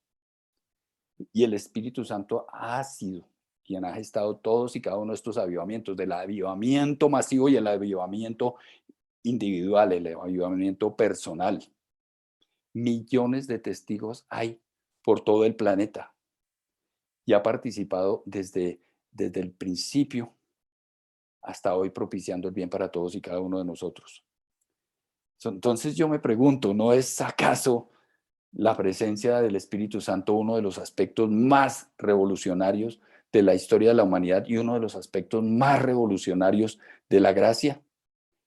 Y el Espíritu Santo ha sido quien ha gestado todos y cada uno de estos avivamientos, del avivamiento masivo y el avivamiento individual, el avivamiento personal. Millones de testigos hay por todo el planeta y ha participado desde el principio hasta hoy propiciando el bien para todos y cada uno de nosotros. Entonces yo me pregunto, ¿no es acaso la presencia del Espíritu Santo uno de los aspectos más revolucionarios de la historia de la humanidad y uno de los aspectos más revolucionarios de la gracia?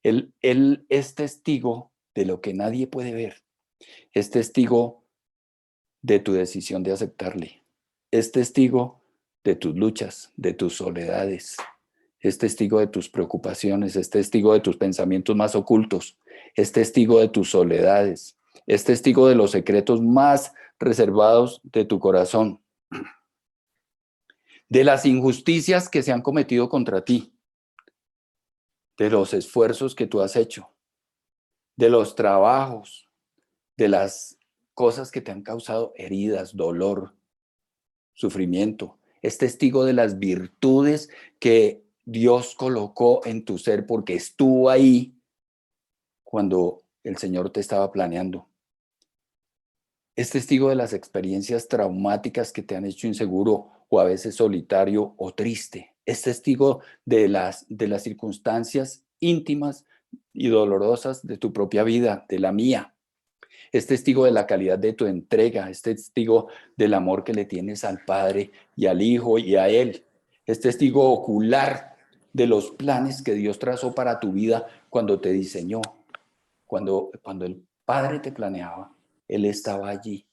Él es testigo de lo que nadie puede ver. Es testigo de tu decisión de aceptarle. Es testigo de tus luchas, de tus soledades. Es testigo de tus preocupaciones. Es testigo de tus pensamientos más ocultos. Es testigo de tus soledades. Es testigo de los secretos más reservados de tu corazón. De las injusticias que se han cometido contra ti. De los esfuerzos que tú has hecho. De los trabajos. De las cosas que te han causado heridas, dolor, sufrimiento. Es testigo de las virtudes que Dios colocó en tu ser porque estuvo ahí cuando el Señor te estaba planeando. Es testigo de las experiencias traumáticas que te han hecho inseguro o a veces solitario o triste. Es testigo de las circunstancias íntimas y dolorosas de tu propia vida, de la mía. Es testigo de la calidad de tu entrega, es testigo del amor que le tienes al Padre y al Hijo y a Él. Es testigo ocular de los planes que Dios trazó para tu vida cuando te diseñó. Cuando el Padre te planeaba, Él estaba allí.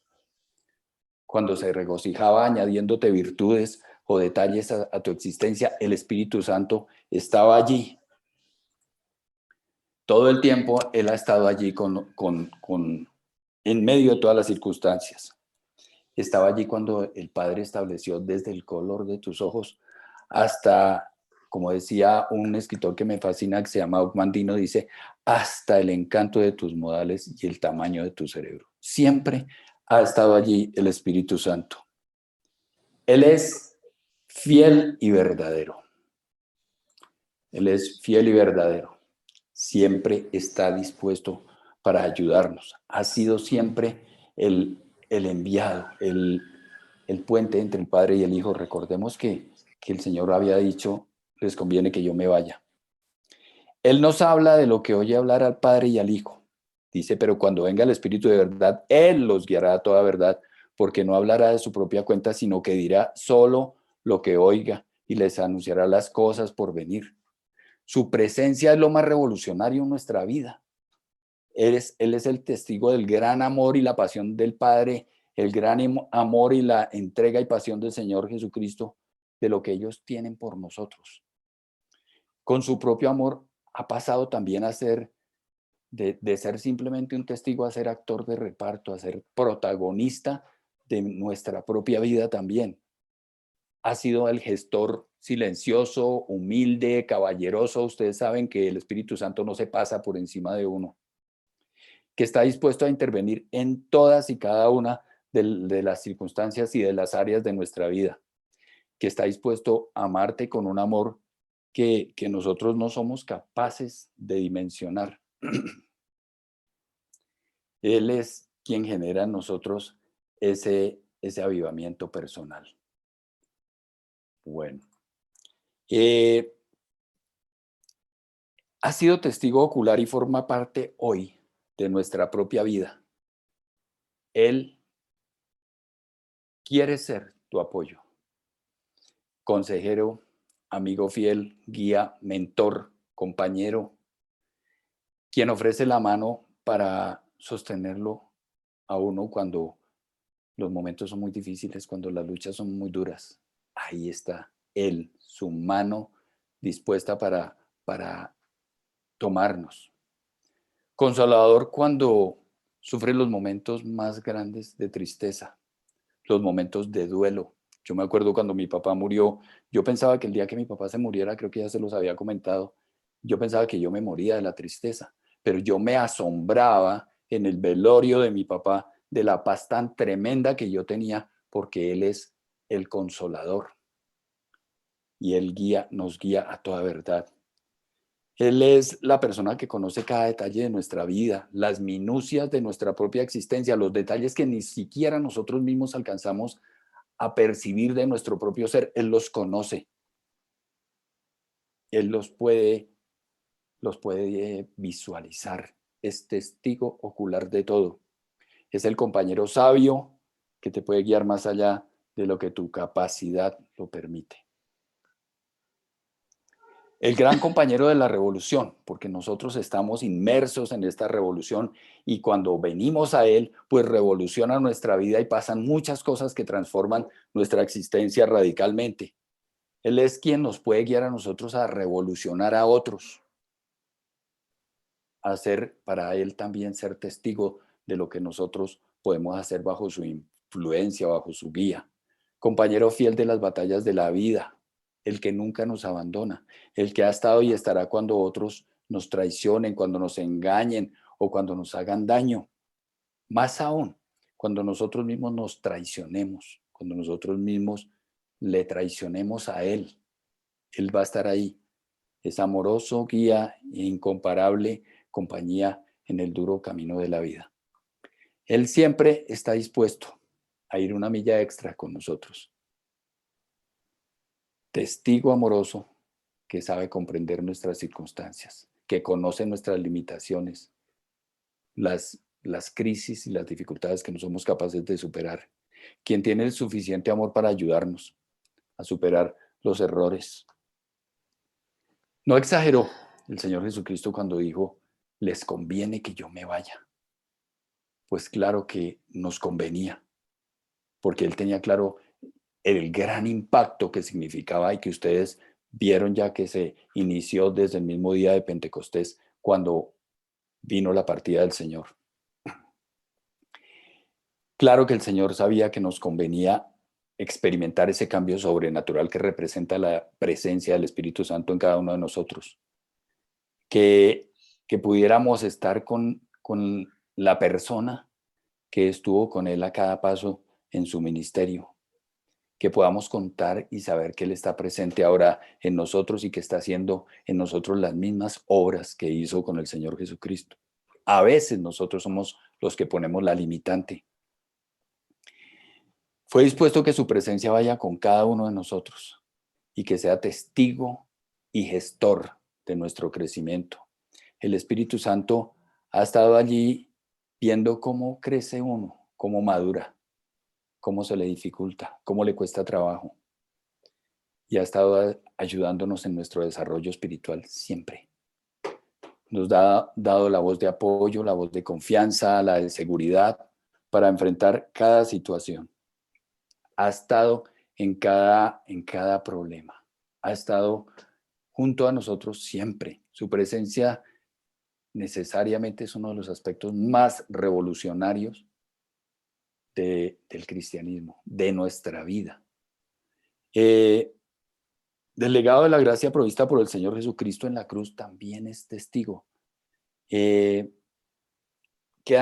Cuando se regocijaba añadiéndote virtudes o detalles a tu existencia, el Espíritu Santo estaba allí. Todo el tiempo Él ha estado allí en medio de todas las circunstancias. Estaba allí cuando el Padre estableció desde el color de tus ojos hasta, como decía un escritor que me fascina, que se llama Ogmandino, dice, hasta el encanto de tus modales y el tamaño de tu cerebro. Siempre ha estado allí el Espíritu Santo. Él es fiel y verdadero. Él es fiel y verdadero. Siempre está dispuesto para ayudarnos. Ha sido siempre el enviado, el puente entre el Padre y el Hijo. Recordemos que el Señor había dicho, les conviene que yo me vaya. Él nos habla de lo que oye hablar al Padre y al Hijo. Dice, pero cuando venga el Espíritu de verdad, Él los guiará a toda verdad, porque no hablará de su propia cuenta, sino que dirá solo lo que oiga y les anunciará las cosas por venir. Su presencia es lo más revolucionario en nuestra vida. Él es el testigo del gran amor y la pasión del Padre, el gran amor y la entrega y pasión del Señor Jesucristo, de lo que ellos tienen por nosotros. Con su propio amor ha pasado también a ser, de ser simplemente un testigo, a ser actor de reparto, a ser protagonista de nuestra propia vida también. Ha sido el gestor silencioso, humilde, caballeroso. Ustedes saben que el Espíritu Santo no se pasa por encima de uno, que está dispuesto a intervenir en todas y cada una de las circunstancias y de las áreas de nuestra vida, que está dispuesto a amarte con un amor que nosotros no somos capaces de dimensionar. Él es quien genera en nosotros ese avivamiento personal. Bueno, ha sido testigo ocular y forma parte hoy de nuestra propia vida. Él quiere ser tu apoyo, consejero, amigo fiel, guía, mentor, compañero, quien ofrece la mano para sostenerlo a uno cuando los momentos son muy difíciles, cuando las luchas son muy duras. Ahí está Él, su mano dispuesta para tomarnos. Consolador cuando sufre los momentos más grandes de tristeza, los momentos de duelo. Yo me acuerdo cuando mi papá murió, yo pensaba que el día que mi papá se muriera, creo que ya se los había comentado, yo pensaba que yo me moría de la tristeza, pero yo me asombraba en el velorio de mi papá de la paz tan tremenda que yo tenía, porque Él es el consolador y Él nos guía a toda verdad. Él es la persona que conoce cada detalle de nuestra vida, las minucias de nuestra propia existencia, los detalles que ni siquiera nosotros mismos alcanzamos a percibir de nuestro propio ser. Él los conoce. Él los puede visualizar. Es testigo ocular de todo. Es el compañero sabio que te puede guiar más allá de lo que tu capacidad lo permite. El gran compañero de la revolución, porque nosotros estamos inmersos en esta revolución y cuando venimos a él, pues revoluciona nuestra vida y pasan muchas cosas que transforman nuestra existencia radicalmente. Él es quien nos puede guiar a nosotros a revolucionar a otros, a ser para él también ser testigo de lo que nosotros podemos hacer bajo su influencia, bajo su guía. Compañero fiel de las batallas de la vida, el que nunca nos abandona, el que ha estado y estará cuando otros nos traicionen, cuando nos engañen o cuando nos hagan daño. Más aún, cuando nosotros mismos nos traicionemos, cuando nosotros mismos le traicionemos a Él, Él va a estar ahí. Es amoroso, guía e incomparable compañía en el duro camino de la vida. Él siempre está dispuesto a ir una milla extra con nosotros. Testigo amoroso que sabe comprender nuestras circunstancias, que conoce nuestras limitaciones, las crisis y las dificultades que no somos capaces de superar, quien tiene el suficiente amor para ayudarnos a superar los errores. No exageró el Señor Jesucristo cuando dijo, les conviene que yo me vaya. Pues claro que nos convenía, porque Él tenía claro el gran impacto que significaba y que ustedes vieron ya que se inició desde el mismo día de Pentecostés, cuando vino la partida del Señor. Claro que el Señor sabía que nos convenía experimentar ese cambio sobrenatural que representa la presencia del Espíritu Santo en cada uno de nosotros. Que pudiéramos estar con la persona que estuvo con Él a cada paso en su ministerio. Que podamos contar y saber que Él está presente ahora en nosotros y que está haciendo en nosotros las mismas obras que hizo con el Señor Jesucristo. A veces nosotros somos los que ponemos la limitante. Fue dispuesto que su presencia vaya con cada uno de nosotros y que sea testigo y gestor de nuestro crecimiento. El Espíritu Santo ha estado allí viendo cómo crece uno, cómo madura, cómo se le dificulta, cómo le cuesta trabajo. Y ha estado ayudándonos en nuestro desarrollo espiritual siempre. Nos ha dado la voz de apoyo, la voz de confianza, la de seguridad para enfrentar cada situación. Ha estado en cada problema. Ha estado junto a nosotros siempre. Su presencia necesariamente es uno de los aspectos más revolucionarios del cristianismo, de nuestra vida. Del legado de la gracia provista por el Señor Jesucristo en la cruz también es testigo. Quedan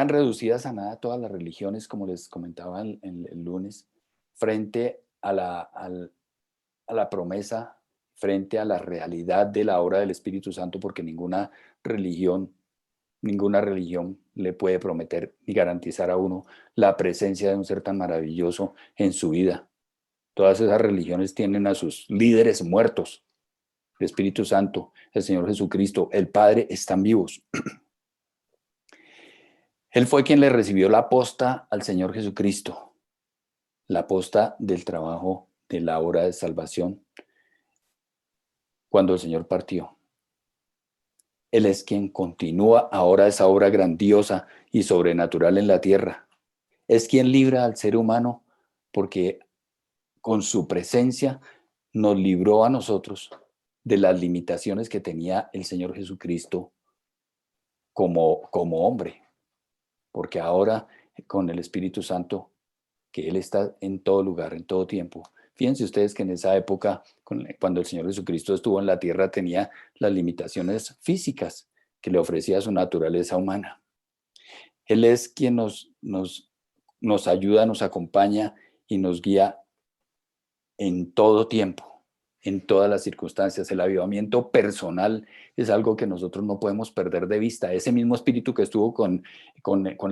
reducidas a nada todas las religiones, como les comentaba el lunes, frente a la promesa, frente a la realidad de la obra del Espíritu Santo, porque ninguna religión le puede prometer ni garantizar a uno la presencia de un ser tan maravilloso en su vida. Todas esas religiones tienen a sus líderes muertos. El Espíritu Santo, el Señor Jesucristo, el Padre están vivos. Él fue quien le recibió la posta al Señor Jesucristo, la posta del trabajo de la obra de salvación, cuando el Señor partió. Él es quien continúa ahora esa obra grandiosa y sobrenatural en la tierra. Es quien libra al ser humano porque con su presencia nos libró a nosotros de las limitaciones que tenía el Señor Jesucristo como hombre. Porque ahora con el Espíritu Santo, que Él está en todo lugar, en todo tiempo. Fíjense ustedes que en esa época, cuando el Señor Jesucristo estuvo en la tierra, tenía las limitaciones físicas que le ofrecía su naturaleza humana. Él es quien nos ayuda, nos acompaña y nos guía en todo tiempo, en todas las circunstancias. El avivamiento personal es algo que nosotros no podemos perder de vista. Ese mismo espíritu que estuvo con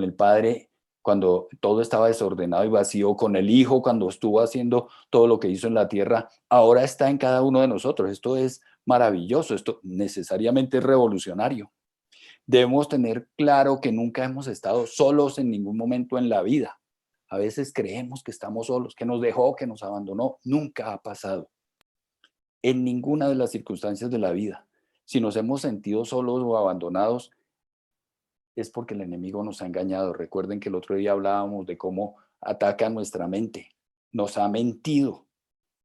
el Padre cuando todo estaba desordenado y vacío, con el Hijo cuando estuvo haciendo todo lo que hizo en la tierra, ahora está en cada uno de nosotros. Esto es maravilloso, esto necesariamente es revolucionario. Debemos tener claro que nunca hemos estado solos en ningún momento en la vida. A veces creemos que estamos solos, que nos dejó, que nos abandonó. Nunca ha pasado. En ninguna de las circunstancias de la vida. Si nos hemos sentido solos o abandonados, es porque el enemigo nos ha engañado. Recuerden que el otro día hablábamos de cómo ataca nuestra mente. Nos ha mentido,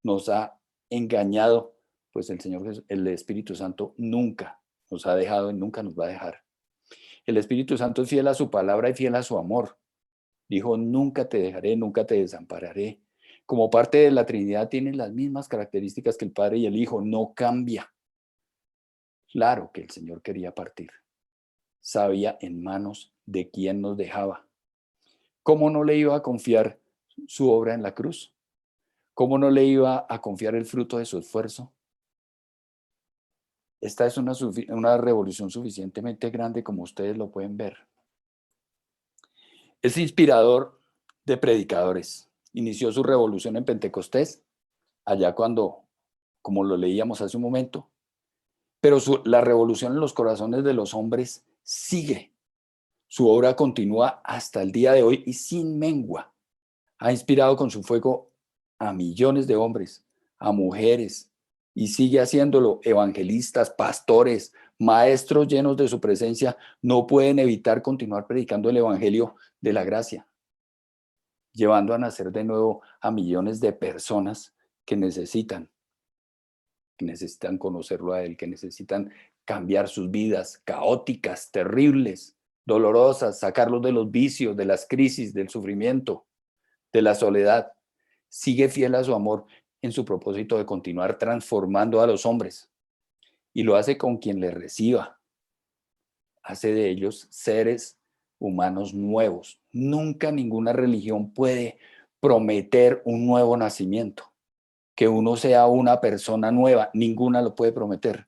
nos ha engañado. Pues el Señor Jesús, el Espíritu Santo nunca nos ha dejado y nunca nos va a dejar. El Espíritu Santo es fiel a su palabra y fiel a su amor. Dijo, nunca te dejaré, nunca te desampararé. Como parte de la Trinidad tiene las mismas características que el Padre y el Hijo, no cambia. Claro que el Señor quería partir. Sabía en manos de quién nos dejaba. ¿Cómo no le iba a confiar su obra en la cruz? ¿Cómo no le iba a confiar el fruto de su esfuerzo? Esta es una revolución suficientemente grande como ustedes lo pueden ver. Es inspirador de predicadores. Inició su revolución en Pentecostés, allá cuando, como lo leíamos hace un momento, pero la revolución en los corazones de los hombres sigue. Su obra continúa hasta el día de hoy y sin mengua. Ha inspirado con su fuego a millones de hombres, a mujeres, y sigue haciéndolo. Evangelistas, pastores, maestros llenos de su presencia no pueden evitar continuar predicando el evangelio de la gracia, llevando a nacer de nuevo a millones de personas que necesitan conocerlo a Él, que necesitan cambiar sus vidas caóticas, terribles, dolorosas, sacarlos de los vicios, de las crisis, del sufrimiento, de la soledad. Sigue fiel a su amor en su propósito de continuar transformando a los hombres y lo hace con quien le reciba. Hace de ellos seres humanos nuevos. Nunca ninguna religión puede prometer un nuevo nacimiento, que uno sea una persona nueva. Ninguna lo puede prometer.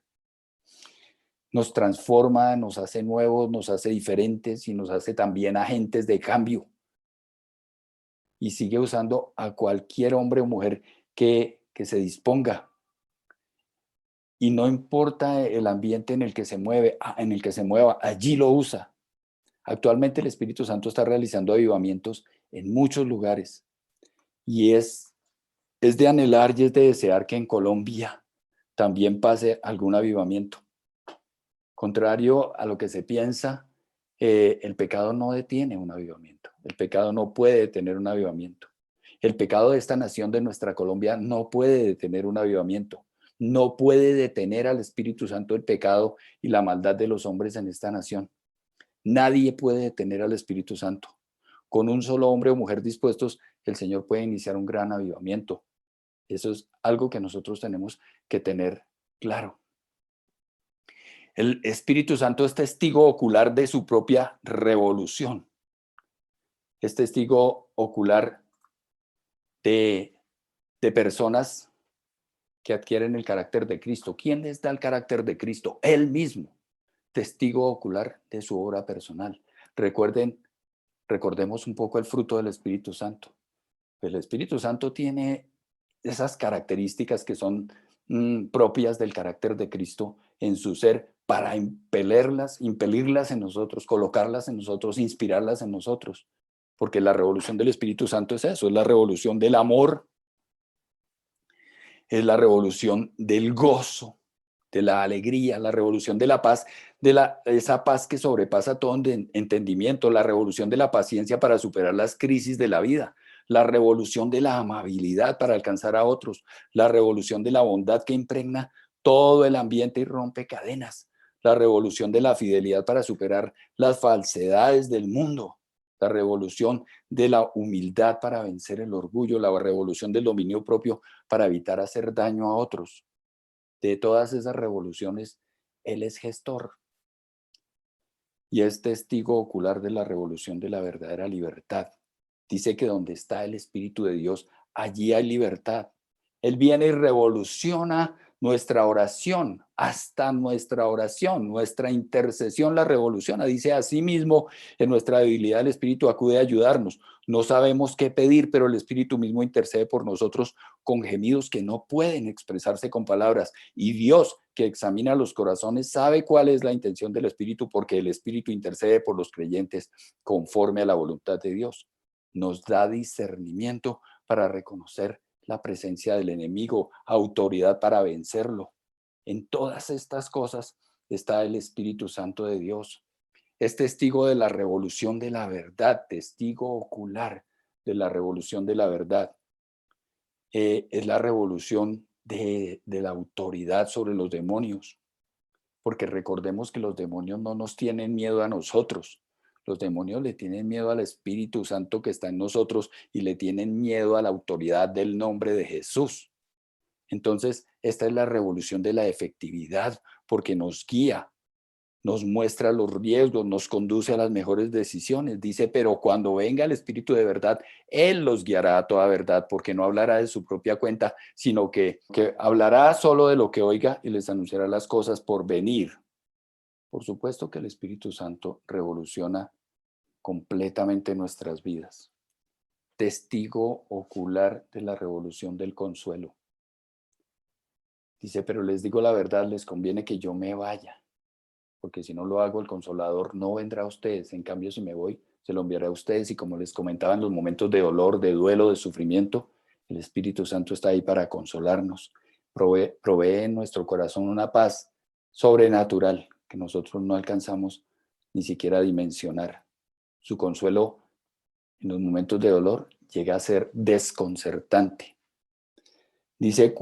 Nos transforma, nos hace nuevos, nos hace diferentes y nos hace también agentes de cambio. Y sigue usando a cualquier hombre o mujer que se disponga. Y no importa el ambiente en el que se mueva, allí lo usa. Actualmente el Espíritu Santo está realizando avivamientos en muchos lugares. Y es de anhelar y es de desear que en Colombia también pase algún avivamiento. Contrario a lo que se piensa, el pecado no detiene un avivamiento. El pecado no puede detener un avivamiento. El pecado de esta nación, de nuestra Colombia, no puede detener un avivamiento. No puede detener al Espíritu Santo el pecado y la maldad de los hombres en esta nación. Nadie puede detener al Espíritu Santo. Con un solo hombre o mujer dispuestos, el Señor puede iniciar un gran avivamiento. Eso es algo que nosotros tenemos que tener claro. El Espíritu Santo es testigo ocular de su propia revolución. Es testigo ocular de personas que adquieren el carácter de Cristo. ¿Quién les da el carácter de Cristo? Él mismo. Testigo ocular de su obra personal. Recordemos un poco el fruto del Espíritu Santo. El Espíritu Santo tiene esas características que son propias del carácter de Cristo en su ser para impelirlas en nosotros, colocarlas en nosotros, inspirarlas en nosotros. Porque la revolución del Espíritu Santo es eso, es la revolución del amor, es la revolución del gozo, de la alegría, la revolución de la paz, esa paz que sobrepasa todo entendimiento, la revolución de la paciencia para superar las crisis de la vida, la revolución de la amabilidad para alcanzar a otros, la revolución de la bondad que impregna todo el ambiente y rompe cadenas, la revolución de la fidelidad para superar las falsedades del mundo, la revolución de la humildad para vencer el orgullo, la revolución del dominio propio para evitar hacer daño a otros. De todas esas revoluciones, él es gestor y es testigo ocular de la revolución de la verdadera libertad. Dice que donde está el Espíritu de Dios, allí hay libertad. Él viene y revoluciona nuestra oración, hasta nuestra oración, nuestra intercesión la revoluciona. Dice asimismo, en nuestra debilidad el Espíritu acude a ayudarnos. No sabemos qué pedir, pero el Espíritu mismo intercede por nosotros con gemidos que no pueden expresarse con palabras. Y Dios, que examina los corazones, sabe cuál es la intención del Espíritu, porque el Espíritu intercede por los creyentes conforme a la voluntad de Dios. Nos da discernimiento para reconocer la presencia del enemigo, autoridad para vencerlo. En todas estas cosas está el Espíritu Santo de Dios. Es testigo de la revolución de la verdad, testigo ocular de la revolución de la verdad. Es la revolución de la autoridad sobre los demonios, porque recordemos que los demonios no nos tienen miedo a nosotros. Los demonios le tienen miedo al Espíritu Santo que está en nosotros y le tienen miedo a la autoridad del nombre de Jesús. Entonces, esta es la revolución de la efectividad, porque nos guía, nos muestra los riesgos, nos conduce a las mejores decisiones. Dice, pero cuando venga el Espíritu de verdad, Él los guiará a toda verdad, porque no hablará de su propia cuenta, sino que hablará solo de lo que oiga y les anunciará las cosas por venir. Por supuesto que el Espíritu Santo revoluciona completamente nuestras vidas. Testigo ocular de la revolución del consuelo. Dice, pero les digo la verdad, les conviene que yo me vaya, porque si no lo hago, el Consolador no vendrá a ustedes. En cambio, si me voy, se lo enviaré a ustedes. Y como les comentaba, en los momentos de dolor, de duelo, de sufrimiento, el Espíritu Santo está ahí para consolarnos. Provee en nuestro corazón una paz sobrenatural que nosotros no alcanzamos ni siquiera a dimensionar. Su consuelo en los momentos de dolor llega a ser desconcertante. Dice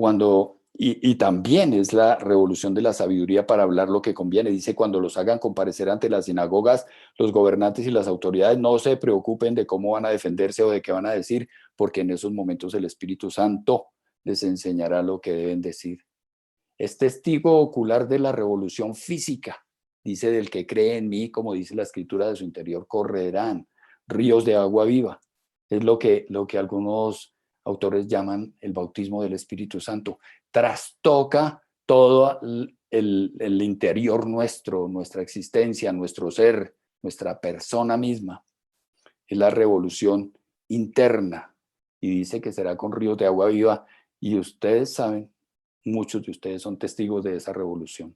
y también es la revolución de la sabiduría para hablar lo que conviene. Dice, cuando los hagan comparecer ante las sinagogas, los gobernantes y las autoridades no se preocupen de cómo van a defenderse o de qué van a decir, porque en esos momentos el Espíritu Santo les enseñará lo que deben decir. Es testigo ocular de la revolución física. Dice, del que cree en mí, como dice la Escritura, de su interior correrán ríos de agua viva. Es lo que algunos autores llaman el bautismo del Espíritu Santo. Trastoca todo el interior nuestro, nuestra existencia, nuestro ser, nuestra persona misma. Es la revolución interna. Y dice que será con ríos de agua viva. Y ustedes saben, muchos de ustedes son testigos de esa revolución,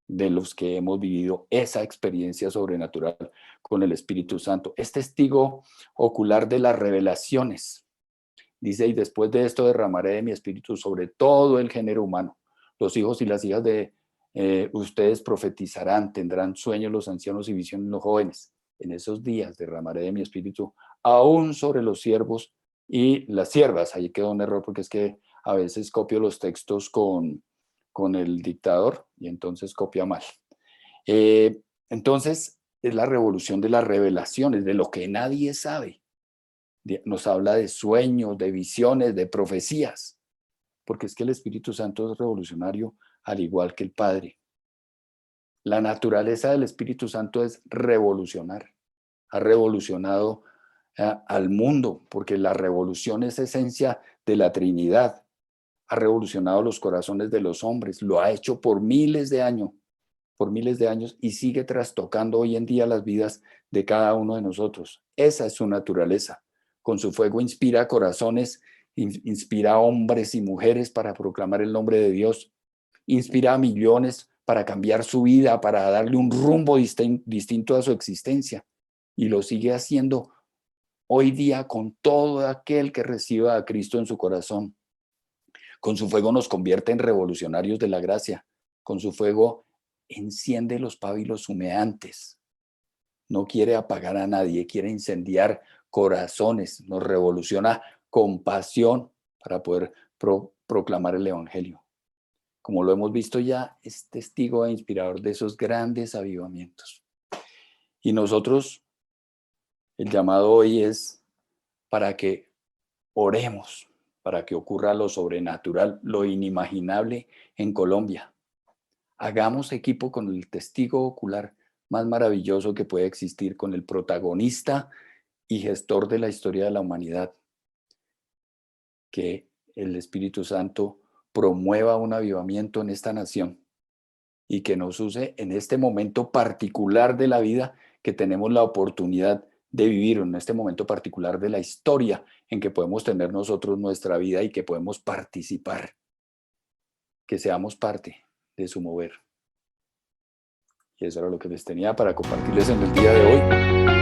de los que hemos vivido esa experiencia sobrenatural con el Espíritu Santo. Es testigo ocular de las revelaciones. Dice, y después de esto derramaré de mi espíritu sobre todo el género humano. Los hijos y las hijas de ustedes profetizarán, tendrán sueños los ancianos y visiones los jóvenes. En esos días derramaré de mi espíritu aún sobre los siervos y las siervas. Ahí quedó un error porque es que a veces copio los textos con el dictador y entonces copia mal. Entonces es la revolución de las revelaciones, de lo que nadie sabe. Nos habla de sueños, de visiones, de profecías, porque es que el Espíritu Santo es revolucionario al igual que el Padre. La naturaleza del Espíritu Santo es revolucionar. Ha revolucionado al mundo, porque la revolución es esencia de la Trinidad. Ha revolucionado los corazones de los hombres, lo ha hecho por miles de años, y sigue trastocando hoy en día las vidas de cada uno de nosotros. Esa es su naturaleza. Con su fuego inspira corazones, inspira a hombres y mujeres para proclamar el nombre de Dios, inspira a millones para cambiar su vida, para darle un rumbo distinto a su existencia, y lo sigue haciendo hoy día con todo aquel que reciba a Cristo en su corazón. Con su fuego nos convierte en revolucionarios de la gracia. Con su fuego enciende los pábilos humeantes. No quiere apagar a nadie, quiere incendiar corazones, nos revoluciona con pasión para poder proclamar el Evangelio. Como lo hemos visto ya, es testigo e inspirador de esos grandes avivamientos. Y nosotros, el llamado hoy es para que oremos, para que ocurra lo sobrenatural, lo inimaginable en Colombia. Hagamos equipo con el testigo ocular más maravilloso que puede existir, con el protagonista y gestor de la historia de la humanidad. Que el Espíritu Santo promueva un avivamiento en esta nación y que nos use en este momento particular de la vida que tenemos la oportunidad de vivir, en este momento particular de la historia en que podemos tener nosotros nuestra vida y que podemos participar, que seamos parte de su mover. Y eso era lo que les tenía para compartirles en el día de hoy.